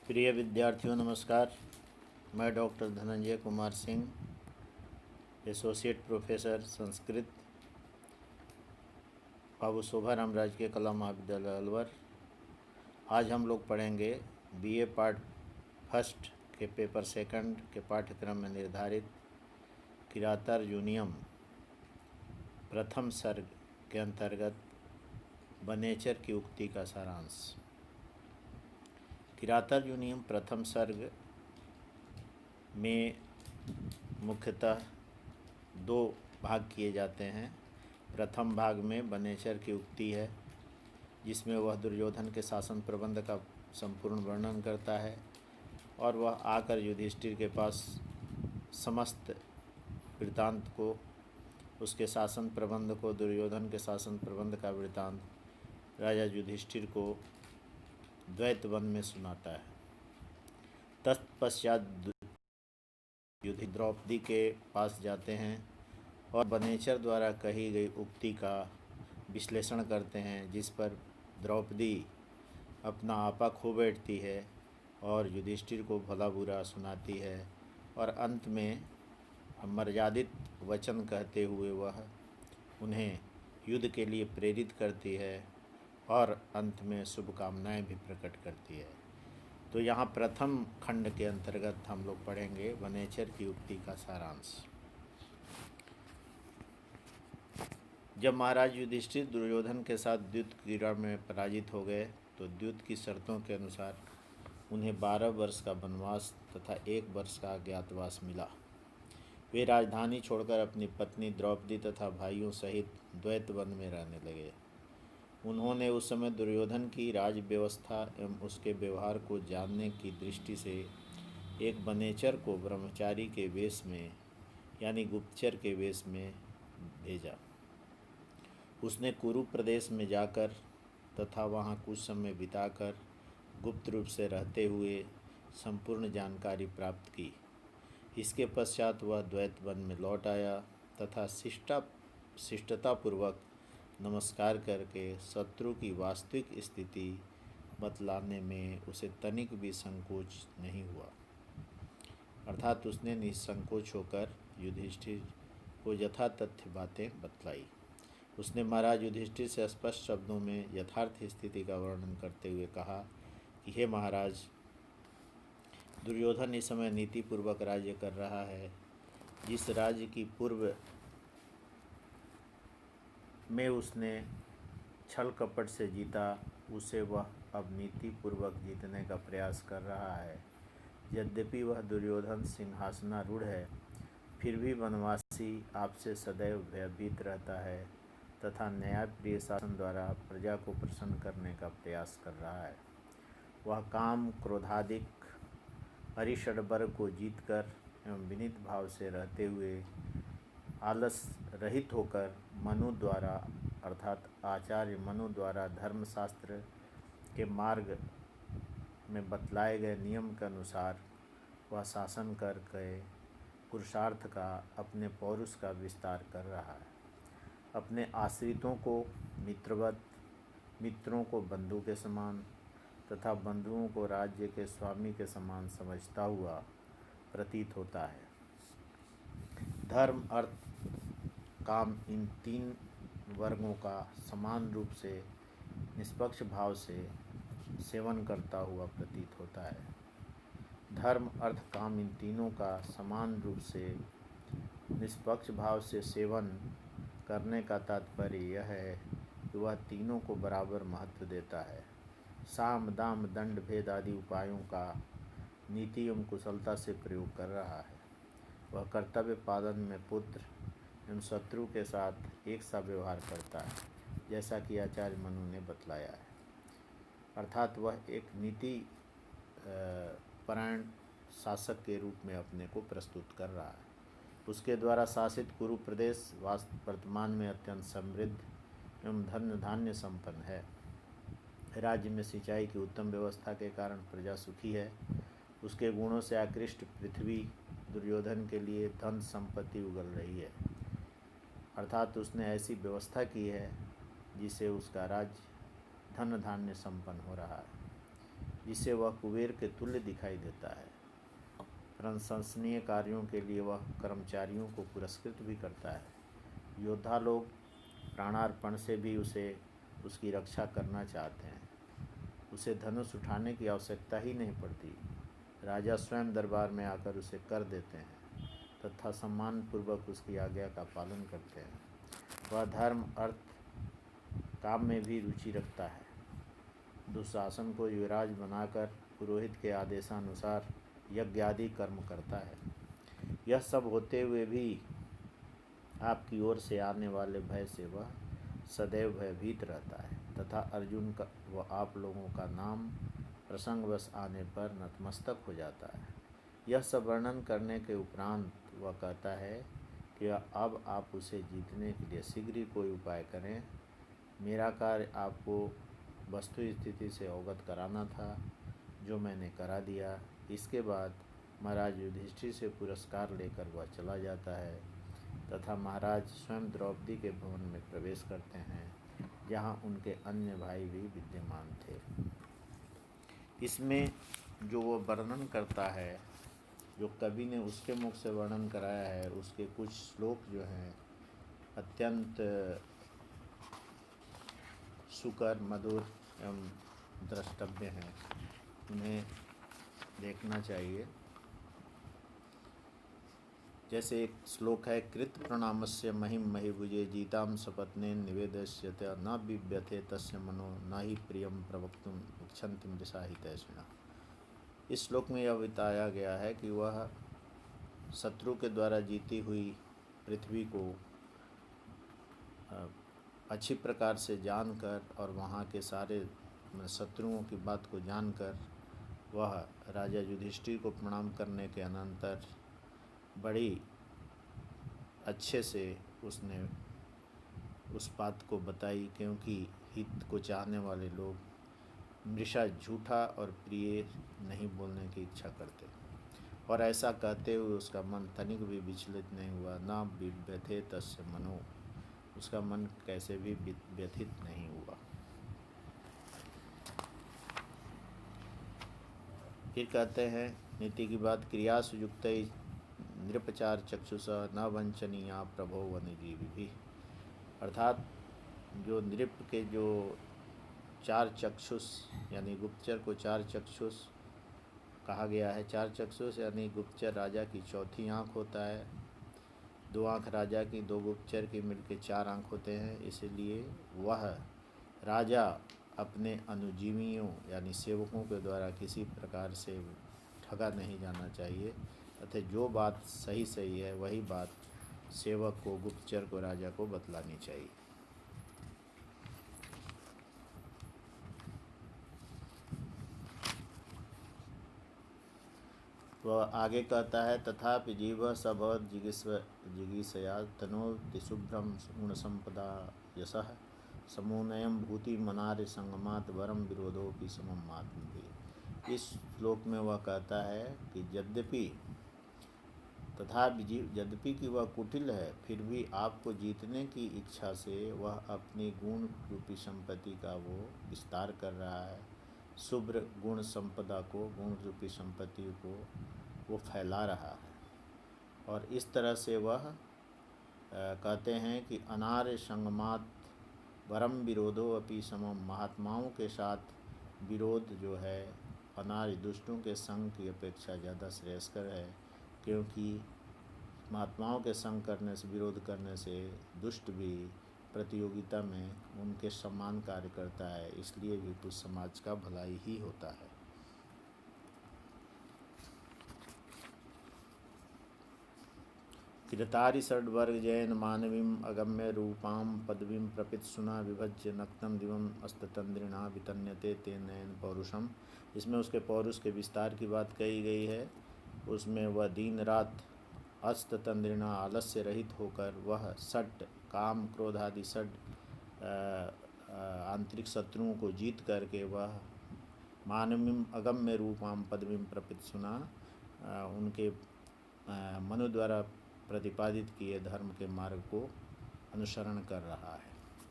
प्रिय विद्यार्थियों नमस्कार। मैं doctor Dhananjay Kumar Singh, associate professor Sanskrit, Babu Shobharam राजकीय कला महाविद्यालय अलवर। आज हम लोग पढ़ेंगे बीए पार्ट फर्स्ट के पेपर सेकंड के पाठ्यक्रम में निर्धारित किरातार्जुनीयम प्रथम सर्ग के अंतर्गत बनेचर की उक्ति का सारांश। किरातार्जुनीयम प्रथम सर्ग में मुख्यतः दो भाग किए जाते हैं। प्रथम भाग में बनेचर की उक्ति है, जिसमें वह दुर्योधन के शासन प्रबंध का संपूर्ण वर्णन करता है और वह आकर युधिष्ठिर के पास समस्त वृत्तांत को, उसके शासन प्रबंध को, दुर्योधन के शासन प्रबंध का वृत्तांत राजा युधिष्ठिर को द्वैत वन में सुनाता है। तत्पश्चात युधिष्ठिर द्रौपदी के पास जाते हैं और बनेचर द्वारा कही गई उक्ति का विश्लेषण करते हैं, जिस पर द्रौपदी अपना आपा खो बैठती है और युधिष्ठिर को भला बुरा सुनाती है और अंत में मर्यादित वचन कहते हुए वह उन्हें युद्ध के लिए प्रेरित करती है और अंत में शुभकामनाएं भी प्रकट करती है। तो यहाँ प्रथम खंड के अंतर्गत हम लोग पढ़ेंगे बनेचर की उक्ति का सारांश। जब महाराज युधिष्ठिर दुर्योधन के साथ द्यूत क्रीड़ा में पराजित हो गए तो द्यूत की शर्तों के अनुसार उन्हें 12 वर्ष का वनवास तथा 1 वर्ष का अज्ञातवास मिला। वे राजधानी छोड़कर अपनी पत्नी द्रौपदी तथा भाइयों सहित द्वैत वन में रहने लगे। उन्होंने उस समय दुर्योधन की राज व्यवस्था एवं उसके व्यवहार को जानने की दृष्टि से एक बनेचर को ब्रह्मचारी के वेश में यानी गुप्तचर के वेश में भेजा। उसने कुरु प्रदेश में जाकर तथा वहाँ कुछ समय बिताकर गुप्त रूप से रहते हुए संपूर्ण जानकारी प्राप्त की। इसके पश्चात वह द्वैत वन में लौट आया तथा शिष्टतापूर्वक नमस्कार करके शत्रु की वास्तविक स्थिति बतलाने में उसे तनिक भी संकोच नहीं हुआ। अर्थात उसने निसंकोच होकर युधिष्ठिर को यथा तथ्य बातें बतलाई। उसने महाराज युधिष्ठिर से स्पष्ट शब्दों में यथार्थ स्थिति का वर्णन करते हुए कहा कि हे महाराज, दुर्योधन इस समय नीतिपूर्वक राज्य कर रहा है। जिस राज्य की पूर्व में उसने छल कपट से जीता, उसे वह अब नीतिपूर्वक जीतने का प्रयास कर रहा है। यद्यपि वह दुर्योधन सिंहासनारूढ़ है, फिर भी वनवासी आपसे सदैव भयभीत रहता है तथा न्यायप्रिय शासन द्वारा प्रजा को प्रसन्न करने का प्रयास कर रहा है। वह काम क्रोधादिक अरिषड्वर्ग को जीतकर एवं विनीत भाव से रहते हुए आलस रहित होकर मनु द्वारा अर्थात आचार्य मनु द्वारा धर्मशास्त्र के मार्ग में बतलाए गए नियम के अनुसार वह शासन करके पुरुषार्थ का, अपने पौरुष का विस्तार कर रहा है। अपने आश्रितों को मित्रवत, मित्रों को बंधु के समान तथा बंधुओं को राज्य के स्वामी के समान समझता हुआ प्रतीत होता है। धर्म, अर्थ, काम, इन 3 वर्गों का समान रूप से निष्पक्ष भाव से सेवन करता हुआ प्रतीत होता है। धर्म, अर्थ, काम, इन तीनों का समान रूप से निष्पक्ष भाव से सेवन करने का तात्पर्य यह है कि वह तीनों को बराबर महत्व देता है। साम, दाम, दंड भेद आदि उपायों का नीति एवं कुशलता से प्रयोग कर रहा है। वह कर्तव्य पालन में पुत्र एवं शत्रु के साथ एक सा व्यवहार करता है, जैसा कि आचार्य मनु ने बतलाया है। अर्थात वह एक नीति परायण शासक के रूप में अपने को प्रस्तुत कर रहा है। उसके द्वारा शासित कुरु प्रदेश वर्तमान में अत्यंत समृद्ध एवं धन धान्य संपन्न है। राज्य में सिंचाई की उत्तम व्यवस्था के कारण प्रजा सुखी है। उसके गुणों से आकृष्ट पृथ्वी दुर्योधन के लिए धन संपत्ति उगल रही है। अर्थात उसने ऐसी व्यवस्था की है जिससे उसका राज्य धन धान्य संपन्न हो रहा है। जिसे वह कुबेर के तुल्य दिखाई देता है। प्रशंसनीय कार्यों के लिए वह कर्मचारियों को पुरस्कृत भी करता है। योद्धा लोग प्राणार्पण से भी उसकी रक्षा करना चाहते हैं। उसे धनुष उठाने की आवश्यकता ही नहीं पड़ती। राजा स्वयं दरबार में आकर उसे कर देते हैं तथा सम्मानपूर्वक उसकी आज्ञा का पालन करते हैं। वह धर्म, अर्थ, काम में भी रुचि रखता है। दुशासन को युवराज बनाकर पुरोहित के आदेशानुसार यज्ञ आदि कर्म करता है। यह सब होते हुए भी आपकी ओर से आने वाले भय से वह सदैव भयभीत रहता है तथा अर्जुन का व आप लोगों का नाम प्रसंगवश आने पर नतमस्तक हो जाता है। यह सब वर्णन करने के उपरांत वह कहता है कि अब आप उसे जीतने के लिए शीघ्र ही कोई उपाय करें। मेरा कार्य आपको वस्तु स्थिति से अवगत कराना था, जो मैंने करा दिया। इसके बाद महाराज युधिष्ठिर से पुरस्कार लेकर वह चला जाता है तथा महाराज स्वयं द्रौपदी के भवन में प्रवेश करते हैं, जहाँ उनके अन्य भाई भी विद्यमान थे। इसमें जो वो वर्णन करता है, जो कवि ने उसके मुख से वर्णन कराया है, उसके कुछ श्लोक जो हैं अत्यंत सुकर, मधुर एवं द्रष्टव्य हैं, उन्हें देखना चाहिए। जैसे एक श्लोक है, कृत प्रणामस्य महिम महिभुजे जीताम सपत्ने निवेदस्यत न बिभ्यथे तस्य मनो न ही प्रियम प्रवक्तुम इच्छन्तिम दिशाहितैषिणः। इस श्लोक में यह बताया गया है कि वह शत्रु के द्वारा जीती हुई पृथ्वी को अच्छी प्रकार से जानकर और वहाँ के सारे शत्रुओं की बात को जानकर वह राजा युधिष्ठिर को प्रणाम करने के अनंतर बड़ी अच्छे से उसने उस बात को बताई, क्योंकि हित को चाहने वाले लोग हमेशा झूठा और प्रिय नहीं बोलने की इच्छा करते, और ऐसा कहते हुए उसका मन तनिक भी विचलित नहीं हुआ। ना बिभ्यथे तस्य मनो, उसका मन कैसे भी व्यथित नहीं हुआ। फिर कहते हैं नीति की बात, क्रियासु युक्त नृपचार चक्षुषा न वंचनीया प्रभो वनजीवी। अर्थात जो नृप के जो चार चक्षुष यानी गुप्तचर को चार चक्षुष कहा गया है। चार चक्षुष यानी गुप्तचर राजा की चौथी आँख होता है। दो आँख राजा की, दो गुप्तचर की मिलकर चार आँख होते हैं। इसीलिए वह राजा अपने अनुजीवियों यानी सेवकों के द्वारा किसी प्रकार से ठगा नहीं जाना चाहिए, तथा जो बात सही सही है वही बात सेवक को, गुप्तचर को, राजा को बतलानी चाहिए। वह आगे कहता है, तथापि जीव सभवद जिगीषया तनोति शुभ्रम गुणसंपदा यशः समूनयम भूति मनार्य संगमात वरम विरोधोपि समम आत्मभि। इस श्लोक में वह कहता है कि यद्यपि कि वह कुटिल है, फिर भी आपको जीतने की इच्छा से वह अपनी गुण रूपी संपत्ति का वो विस्तार कर रहा है। शुभ्र गुण संपदा को, गुण रूपी संपत्ति को वो फैला रहा है। और इस तरह से वह कहते हैं कि अनार्य संगमात वरम विरोधो अपि समम। महात्माओं के साथ विरोध जो है अनार्य दुष्टों के संग की अपेक्षा ज़्यादा श्रेयस्कर है, क्योंकि महात्माओं के संग करने से, विरोध करने से दुष्ट भी प्रतियोगिता में उनके सम्मान कार्य करता है, इसलिए भी कुछ समाज का भलाई ही होता है। कृतारि षड्वर्ग जैन मानवीम अगम्य रूपाम पदवीम प्रपित सुना विभज्य नक्तम दिवम अस्ततंद्रिणा वितन्यते ते नयन पौरुषम। इसमें उसके पौरुष के विस्तार की बात कही गई है। उसमें वह दिन रात अस्ततंद्रिणा आलस्य रहित होकर वह षट काम, क्रोध आदि षट आंतरिक शत्रुओं को जीत करके वह मानवीम अगम्य रूपाम पदवीम प्रपित सुना, उनके मनु द्वारा प्रतिपादित किए धर्म के मार्ग को अनुसरण कर रहा है।